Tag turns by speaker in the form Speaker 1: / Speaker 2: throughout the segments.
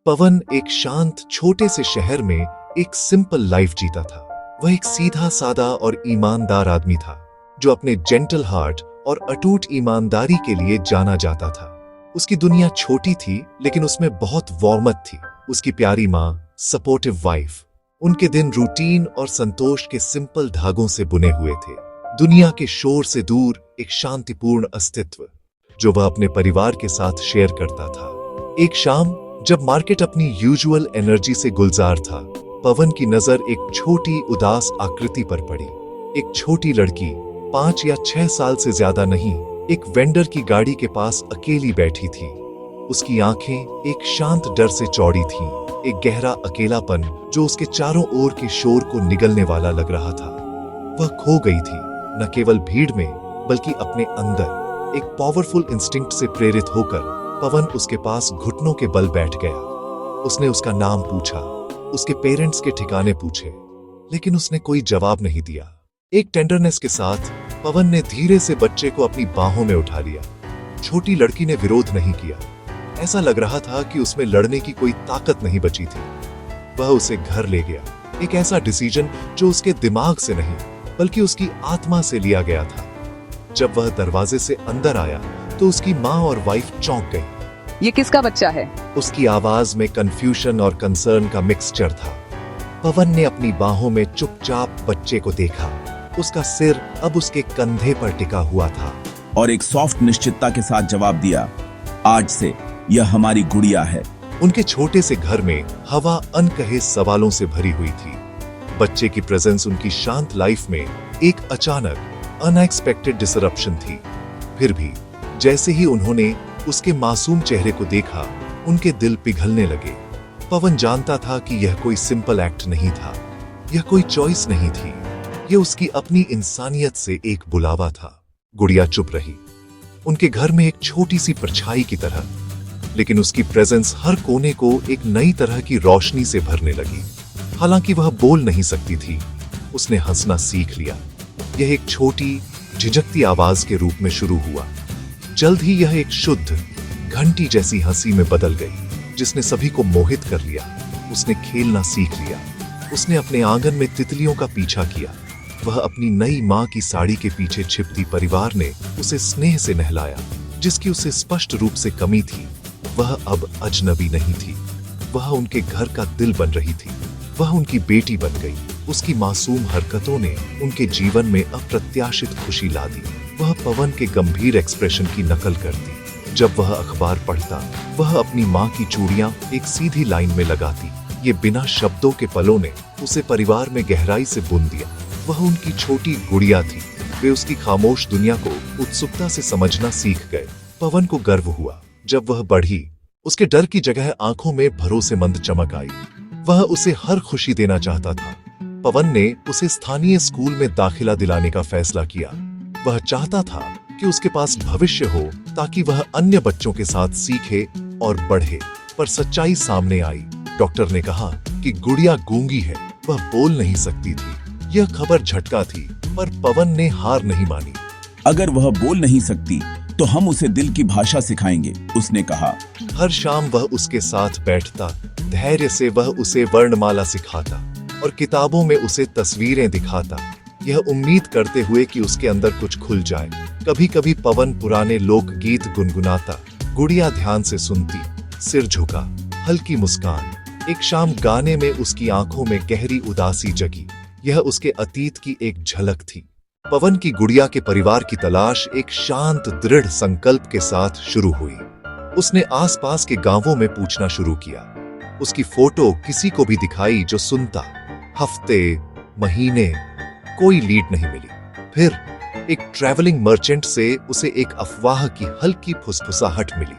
Speaker 1: पवन एक शांत छोटे से शहर में एक सिंपल लाइफ जीता था। वह एक सीधा सादा और ईमानदार आदमी था जो अपने जेंटल हार्ट और अटूट ईमानदारी के लिए जाना जाता था। उसकी दुनिया छोटी थी लेकिन उसमें बहुत वार्मथ थी। उसकी प्यारी माँ, सपोर्टिव वाइफ, उनके दिन रूटीन और संतोष के सिंपल धागों से बुने हुए थे। दुनिया के शोर से दूर एक शांतिपूर्ण अस्तित्व जो वह अपने परिवार के साथ शेयर करता था। एक शाम जब मार्केट अपनी यूजुअल एनर्जी से गुलजार था, पवन की नजर एक छोटी उदास आकृति पर पड़ी। एक छोटी लड़की 5 या 6 साल से ज्यादा नहीं, एक वेंडर की गाड़ी के पास अकेली बैठी थी। उसकी आंखें एक शांत डर से चौड़ी थीं, एक गहरा अकेलापन जो उसके चारों ओर के शोर को निगलने वाला लग रहा था। वह खो गई थी, न केवल भीड़ में बल्कि अपने अंदर। एक पावरफुल इंस्टिंक्ट से प्रेरित होकर पवन उसके पास घुटनों के बल बैठ गया। उसने उसका नाम पूछा, उसके पेरेंट्स के ठिकाने पूछे, लेकिन उसने कोई जवाब नहीं दिया। एक टेंडरनेस के साथ पवन ने धीरे से बच्चे को अपनी बाहों में उठा लिया। छोटी लड़की ने विरोध नहीं किया। ऐसा लग रहा था कि उसमें लड़ने की कोई ताकत नहीं बची थी। वह उसे घर ले गया, एक ऐसा डिसीजन जो उसके दिमाग से नहीं बल्कि उसकी आत्मा से लिया गया था। जब वह दरवाजे से अंदर आया तो उसकी माँ और वाइफ चौंक गई।
Speaker 2: ये किसका बच्चा है?
Speaker 1: उसकी आवाज में कंफ्यूजन और कंसर्न का मिक्सचर था। पवन ने अपनी बाहों में चुपचाप बच्चे को देखा। उसका सिर अब उसके कंधे पर टिका हुआ था
Speaker 3: और एक सॉफ्ट निश्चितता के साथ जवाब दिया, आज से यह हमारी गुड़िया है।
Speaker 1: उनके छोटे से घर में हवा अनकहे सवालों से भरी हुई थी। बच्चे की प्रेजेंस उनकी शांत लाइफ में एक अचानक अनएक्सपेक्टेड डिसरप्शन थी। फिर भी जैसे ही उन्होंने उसके मासूम चेहरे को देखा, उनके दिल पिघलने लगे। पवन जानता था कि यह कोई सिंपल एक्ट नहीं था, यह कोई चॉइस नहीं थी, यह उसकी अपनी इंसानियत से एक बुलावा था। गुड़िया चुप रही, उनके घर में एक छोटी सी परछाई की तरह, लेकिन उसकी प्रेजेंस हर कोने को एक नई तरह की रोशनी से भरने लगी। हालांकि वह बोल नहीं सकती थी, उसने हंसना सीख लिया। यह एक छोटी झिझकती आवाज के रूप में शुरू हुआ। जल्द ही यह एक शुद्ध घंटी जैसी हंसी में बदल गई जिसने सभी को मोहित कर लिया। उसने खेलना सीख लिया। उसने अपने आंगन में तितलियों का पीछा किया। वह अपनी नई माँ की साड़ी के पीछे छिपती परिवार ने उसे स्नेह से नहलाया, जिसकी उसे स्पष्ट रूप से कमी थी। वह अब अजनबी नहीं थी, वह उनके घर का दिल बन रही थी। वह उनकी बेटी बन गई। उसकी मासूम हरकतों ने उनके जीवन में अप्रत्याशित खुशी ला दी। वह पवन के गंभीर एक्सप्रेशन की नकल करती। जब वह अखबार पढ़ता, वह अपनी माँ की चूड़ियां एक सीधी लाइन में लगाती। ये बिना शब्दों के पलों ने उसे परिवार में गहराई से बुन दिया। वह उनकी छोटी गुड़िया थी। वे उसकी खामोश दुनिया को उत्सुकता से समझना सीख गए। पवन को गर्व हुआ जब वह बढ़ी। उसके डर की जगह आंखों में भरोसेमंद चमक आई। वह उसे हर खुशी देना चाहता था। पवन ने उसे स्थानीय स्कूल में दाखिला दिलाने का फैसला किया। वह चाहता था कि उसके पास भविष्य हो ताकि वह अन्य बच्चों के साथ सीखे और बढ़े। पर सच्चाई सामने आई। डॉक्टर ने कहा कि गुड़िया गूंगी है, वह बोल नहीं सकती थी। यह खबर झटका थी, पर पवन ने हार नहीं मानी।
Speaker 3: अगर वह बोल नहीं सकती तो हम उसे दिल की भाषा सिखाएंगे, उसने कहा।
Speaker 1: हर शाम वह उसके साथ बैठता, धैर्य से वह उसे वर्णमाला सिखाता और किताबों में उसे तस्वीरें दिखाता, यह उम्मीद करते हुए कि उसके अंदर कुछ खुल जाए। कभी कभी पवन पुराने लोकगीत गुनगुनाता। गुड़िया ध्यान से सुनती, सिर झुका, हल्की मुस्कान। एक शाम गाने में उसकी आंखों में गहरी उदासी जगी। यह उसके अतीत की एक झलक थी। पवन की गुड़िया के परिवार की तलाश एक शांत दृढ़ संकल्प के साथ शुरू हुई। उसने आसपास के गांवों में पूछना शुरू किया। उसकी फोटो किसी को भी दिखाई जो सुनता। हफ्ते, महीने, कोई लीड नहीं मिली। फिर एक ट्रैवलिंग मर्चेंट से उसे एक अफवाह की हल्की फुसफुसाहट मिली।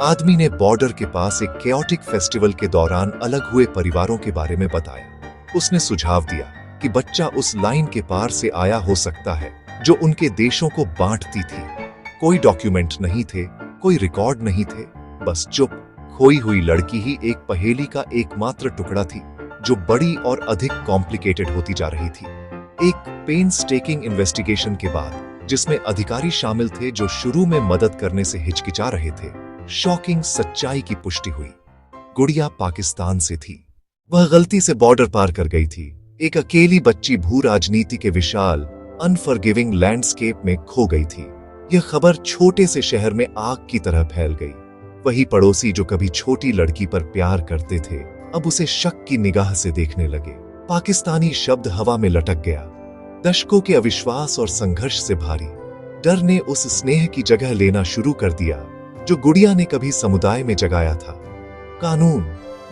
Speaker 1: आदमी ने बॉर्डर के पास एक केओटिक फेस्टिवल के दौरान अलग हुए परिवारों के बारे में बताया। उसने सुझाव दिया कि बच्चा उस लाइन के पार से आया हो सकता है जो उनके देशों को बांटती थी। कोई डॉक्यूमेंट नहीं थे, कोई रिकॉर्ड नहीं थे, बस चुप खोई हुई लड़की ही एक पहेली का एकमात्र टुकड़ा थी जो बड़ी और अधिक कॉम्प्लिकेटेड होती जा रही थी। एक पेनस्टेकिंग इन्वेस्टिगेशन के बाद, जिसमें अधिकारी शामिल थे जो शुरू में मदद करने से हिचकिचा रहे थे, शॉकिंग सच्चाई की पुष्टि हुई। गुड़िया पाकिस्तान से थी। वह गलती से बॉर्डर पार कर गई थी। एक अकेली बच्ची भू राजनीति के विशाल अनफॉरगिविंग लैंडस्केप में खो गई थी। यह खबर छोटे से शहर में आग की तरह फैल गई। वही पड़ोसी जो कभी छोटी लड़की पर प्यार करते थे, अब उसे शक की निगाह से देखने लगे। पाकिस्तानी शब्द हवा में लटक गया। दशकों के अविश्वास और संघर्ष से भारी डर ने उस स्नेह की जगह लेना शुरू कर दिया जो गुड़िया ने कभी समुदाय में जगाया था। कानून,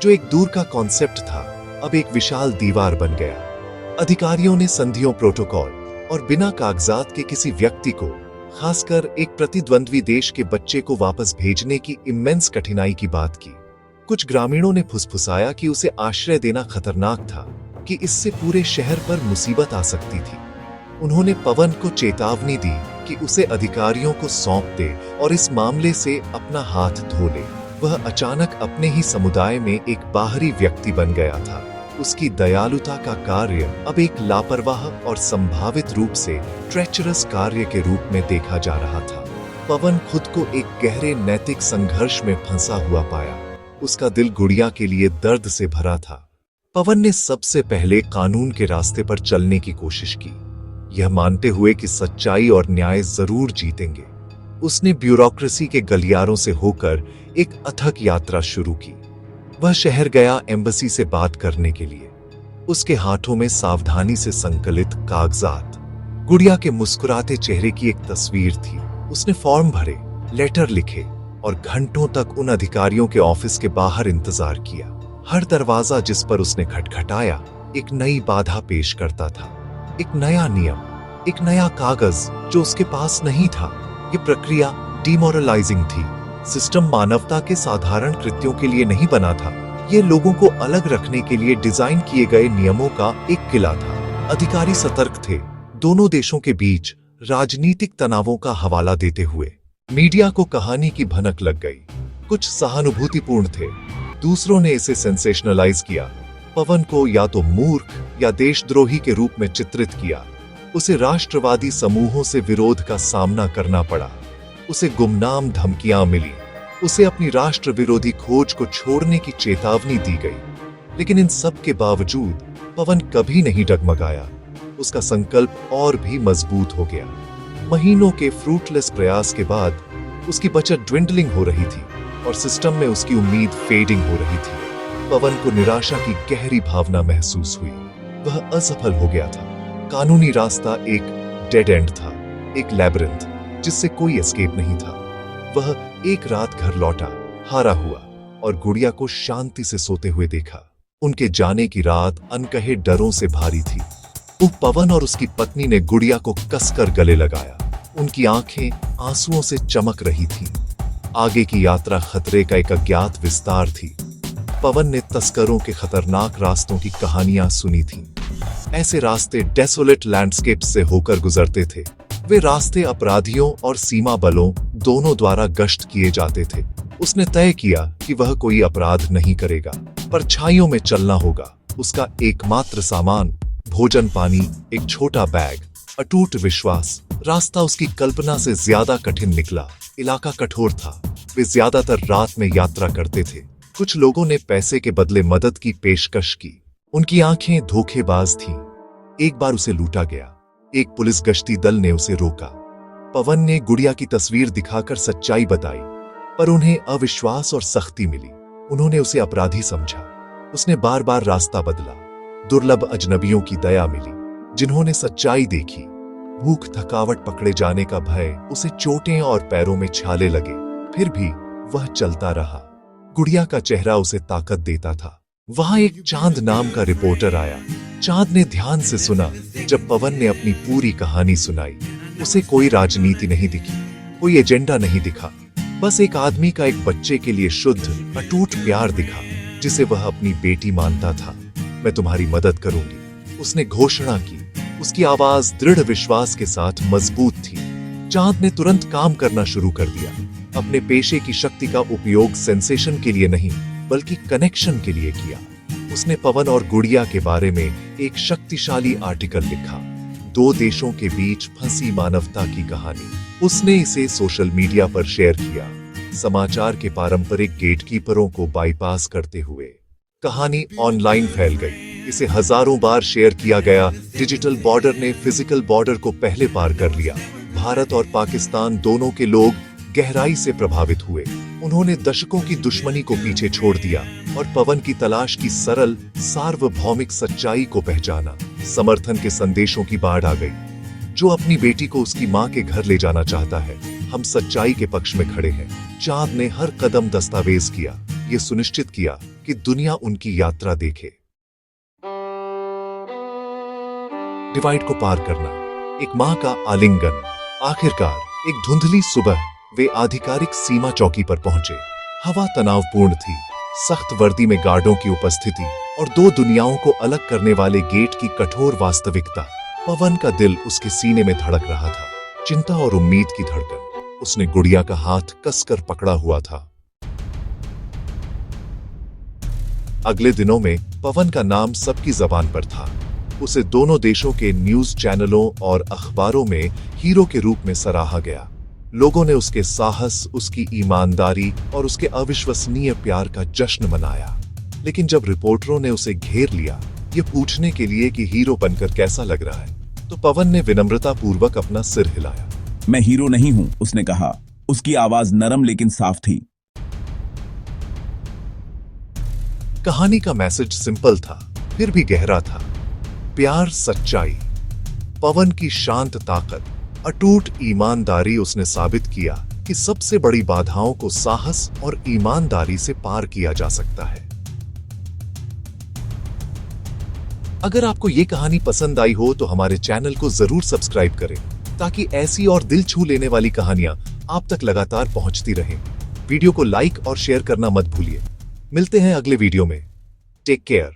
Speaker 1: जो एक दूर का कॉन्सेप्ट था, अब एक विशाल दीवार बन गया। अधिकारियों ने संधियों, प्रोटोकॉल और बिना कागजात के किसी व्यक्ति को, खासकर एक प्रतिद्वंद्वी देश के बच्चे को वापस भेजने की इमेंस कठिनाई की बात की। कुछ ग्रामीणों ने फुसफुसाया कि उसे आश्रय देना खतरनाक था, कि इससे पूरे शहर पर मुसीबत आ सकती थी। उन्होंने पवन को चेतावनी दी कि उसे अधिकारियों को सौंप दे और इस मामले से अपना हाथ धो ले। वह अचानक अपने ही समुदाय में एक बाहरी व्यक्ति बन गया था। उसकी दयालुता का कार्य अब एक लापरवाह और संभावित रूप से ट्रेचरस कार्य के रूप में देखा जा रहा था। पवन खुद को एक गहरे नैतिक संघर्ष में फंसा हुआ पाया। उसका दिल गुड़िया के लिए दर्द से भरा था। पवन ने सबसे पहले कानून के रास्ते पर चलने की कोशिश की, यह मानते हुए कि सच्चाई और न्याय जरूर जीतेंगे। उसने ब्यूरोक्रेसी के गलियारों से होकर एक अथक यात्रा शुरू की। वह शहर गया एम्बेसी से बात करने के लिए। उसके हाथों में सावधानी से संकलित कागजात, गुड़िया के मुस्कुराते चेहरे की एक तस्वीर थी। उसने फॉर्म भरे, लेटर लिखे और घंटों तक उन अधिकारियों के ऑफिस के बाहर इंतजार किया। हर दरवाजा जिस पर उसने खटखटाया एक नई बाधा पेश करता था, एक नया नियम, एक नया कागज जो उसके पास नहीं था। ये प्रक्रिया डिमोरलाइजिंग थी। सिस्टम मानवता के साधारण कृत्यों के लिए नहीं बना था। ये लोगों को अलग रखने के लिए डिजाइन किए गए नियमों का एक किला था। अधिकारी सतर्क थे, दोनों देशों के बीच राजनीतिक तनावों का हवाला देते हुए। मीडिया को कहानी की भनक लग गई। कुछ सहानुभूतिपूर्ण थे, दूसरों ने इसे सेंसेशनलाइज किया। पवन को या तो मूर्ख या देशद्रोही के रूप में चित्रित किया। उसे राष्ट्रवादी समूहों से विरोध का सामना करना पड़ा। उसे गुमनाम धमकियां मिली। उसे अपनी राष्ट्र विरोधी खोज को छोड़ने की चेतावनी दी गई। लेकिन इन सब के बावजूद पवन कभी नहीं डगमगाया। उसका संकल्प और भी मजबूत हो गया। महीनों के फ्रूटलेस प्रयास के बाद उसकी बचत ड्विंडलिंग हो रही थी और सिस्टम में उसकी उम्मीद फेडिंग हो रही थी। पवन को निराशा की गहरी भावना महसूस हुई। वह असफल हो गया था। कानूनी रास्ता एक डेड एंड था, एक लैबिरिंथ जिससे कोई एस्केप नहीं था। वह एक रात घर लौटा, हारा हुआ, और गुड़िया को शांति से सोते हुए देखा। उनके जाने की रात अनकहे डरों से भारी थी। पवन और उसकी पत्नी ने गुड़िया को कसकर गले लगाया। उनकी आंखें आंसुओं से चमक रही थीं। आगे की यात्रा खतरे का एक अज्ञात विस्तार थी। पवन ने तस्करों के खतरनाक रास्तों की कहानियां सुनी थीं। ऐसे रास्ते डेसोलेट लैंडस्केप्स से होकर गुजरते थे। वे रास्ते अपराधियों और सीमा बलों दोनों द्वारा गश्त किए जाते थे। उसने तय किया कि वह कोई अपराध नहीं करेगा, परछाइयों में चलना होगा। उसका एकमात्र सामान भोजन, पानी, एक छोटा बैग, अटूट विश्वास। रास्ता उसकी कल्पना से ज्यादा कठिन निकला। इलाका कठोर था। वे ज्यादातर रात में यात्रा करते थे। कुछ लोगों ने पैसे के बदले मदद की पेशकश की। उनकी आंखें धोखेबाज थीं। एक बार उसे लूटा गया। एक पुलिस गश्ती दल ने उसे रोका। पवन ने गुड़िया की तस्वीर दिखाकर सच्चाई बताई, पर उन्हें अविश्वास और सख्ती मिली। उन्होंने उसे अपराधी समझा। उसने बार बार रास्ता बदला। दुर्लभ अजनबियों की दया मिली जिन्होंने सच्चाई देखी। भूख, थकावट, पकड़े जाने का भय, उसे चोटें और पैरों में छाले लगे। फिर भी वह चलता रहा। गुड़िया का चेहरा उसे ताकत देता था। वहां एक चांद नाम का रिपोर्टर आया। चांद ने ध्यान से सुना जब पवन ने अपनी पूरी कहानी सुनाई। उसे कोई राजनीति नहीं दिखी, कोई एजेंडा नहीं दिखा। बस एक आदमी का एक बच्चे के लिए शुद्ध, अटूट प्यार दिखा, जिसे वह अपनी बेटी मानता था। मैं तुम्हारी मदद करूंगी, उसने घोषणा की। उसकी आवाज दृढ़ विश्वास के साथ मजबूत थी। चांद ने तुरंत काम करना शुरू कर दिया। अपने पेशे की शक्ति का उपयोग सेंसेशन के लिए नहीं, बल्कि कनेक्शन के लिए किया। उसने पवन और गुड़िया के बारे में एक शक्तिशाली आर्टिकल लिखा, 2 देशों के बीच फंसी मानवता की कहानी। उसने इसे सोशल मीडिया पर शेयर किया। समाचार के पारंपरिक गेटकीपरों को बाईपास करते हुए। कहानी ऑनलाइन फैल गई, इसे हजारों बार शेयर किया गया। डिजिटल बॉर्डर ने फिजिकल बॉर्डर को पहले पार कर लिया। भारत और पाकिस्तान दोनों के लोग गहराई से प्रभावित हुए। उन्होंने दशकों की दुश्मनी को पीछे छोड़ दिया और पवन की तलाश की सरल सार्वभौमिक सच्चाई को पहचाना। समर्थन के संदेशों की बाढ़ आ गई। जो अपनी बेटी को उसकी मां के घर ले जाना चाहता है, हम सच्चाई के पक्ष में खड़े हैं। चांद ने हर कदम दस्तावेज किया, ये सुनिश्चित किया कि दुनिया उनकी यात्रा देखे। डिवाइड को पार करना, एक मां का आलिंगन। आखिरकार एक धुंधली सुबह वे आधिकारिक सीमा चौकी पर पहुंचे। हवा तनावपूर्ण थी, सख्त वर्दी में गार्डों की उपस्थिति और दो दुनियाओं को अलग करने वाले गेट की कठोर वास्तविकता। पवन का दिल उसके सीने में धड़क रहा था, चिंता और उम्मीद की धड़कन। उसने गुड़िया का हाथ कसकर पकड़ा हुआ था। अगले दिनों में पवन का नाम सबकी जबान पर था। उसे दोनों देशों के न्यूज चैनलों और अखबारों में हीरो के रूप में सराहा गया। लोगों ने उसके साहस, उसकी ईमानदारी और उसके अविश्वसनीय प्यार का जश्न मनाया। लेकिन जब रिपोर्टरों ने उसे घेर लिया, ये पूछने के लिए कि हीरो बनकर कैसा लग रहा है, तो पवन ने विनम्रता पूर्वक अपना सिर हिलाया।
Speaker 3: मैं हीरो नहीं हूं, उसने कहा। उसकी आवाज नरम लेकिन साफ थी।
Speaker 1: कहानी का मैसेज सिंपल था, फिर भी गहरा था। प्यार, सच्चाई, पवन की शांत ताकत, अटूट ईमानदारी। उसने साबित किया कि सबसे बड़ी बाधाओं को साहस और ईमानदारी से पार किया जा सकता है। अगर आपको ये कहानी पसंद आई हो तो हमारे चैनल को जरूर सब्सक्राइब करें, ताकि ऐसी और दिल छू लेने वाली कहानियां आप तक लगातार पहुंचती रहें। वीडियो को लाइक और शेयर करना मत भूलिए। मिलते हैं अगले वीडियो में। Take care.